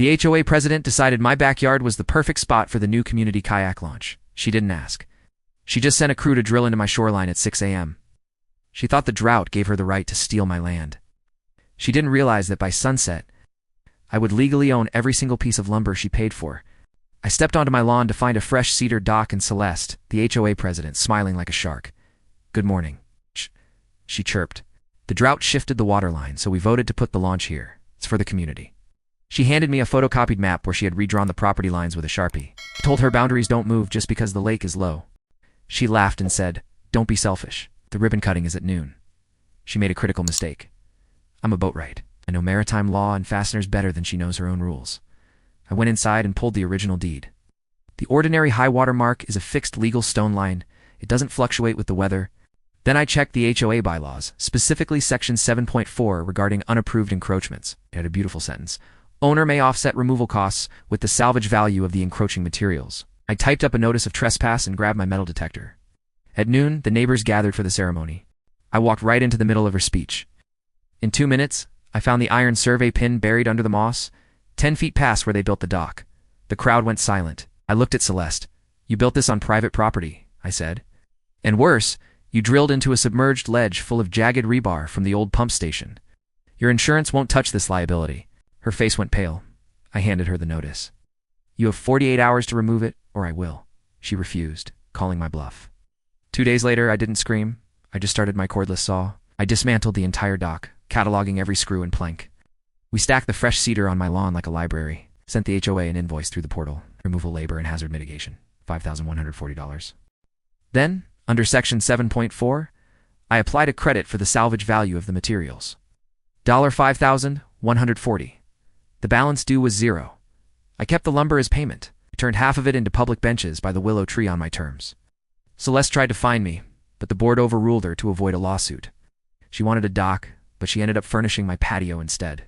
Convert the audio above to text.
The HOA president decided my backyard was the perfect spot for the new community kayak launch. She didn't ask. She just sent a crew to drill into my shoreline at 6 a.m. She thought the drought gave her the right to steal my land. She didn't realize that by sunset, I would legally own every single piece of lumber she paid for. I stepped onto my lawn to find a fresh cedar dock and Celeste, the HOA president, smiling like a shark. "Good morning," she chirped. "The drought shifted the water line, so we voted to put the launch here. It's for the community." She handed me a photocopied map where she had redrawn the property lines with a Sharpie. I told her boundaries don't move just because the lake is low. She laughed and said, "Don't be selfish. The ribbon cutting is at noon." She made a critical mistake. I'm a boatwright. I know maritime law and fasteners better than she knows her own rules. I went inside and pulled the original deed. The ordinary high water mark is a fixed legal stone line. It doesn't fluctuate with the weather. Then I checked the HOA bylaws, specifically Section 7.4 regarding unapproved encroachments. It had a beautiful sentence. Owner may offset removal costs with the salvage value of the encroaching materials. I typed up a notice of trespass and grabbed my metal detector. At noon, the neighbors gathered for the ceremony. I walked right into the middle of her speech. In 2 minutes, I found the iron survey pin buried under the moss, 10 feet past where they built the dock. The crowd went silent. I looked at Celeste. "You built this on private property," I said. "And worse, you drilled into a submerged ledge full of jagged rebar from the old pump station. Your insurance won't touch this liability." Her face went pale. I handed her the notice. "You have 48 hours to remove it, or I will." She refused, calling my bluff. 2 days later, I didn't scream. I just started my cordless saw. I dismantled the entire dock, cataloging every screw and plank. We stacked the fresh cedar on my lawn like a library, sent the HOA an invoice through the portal, removal labor and hazard mitigation, $5,140. Then, under Section 7.4, I applied a credit for the salvage value of the materials. $5,140. The balance due was $0. I kept the lumber as payment. I turned half of it into public benches by the willow tree on my terms. Celeste tried to fine me, but the board overruled her to avoid a lawsuit. She wanted a dock, but she ended up furnishing my patio instead.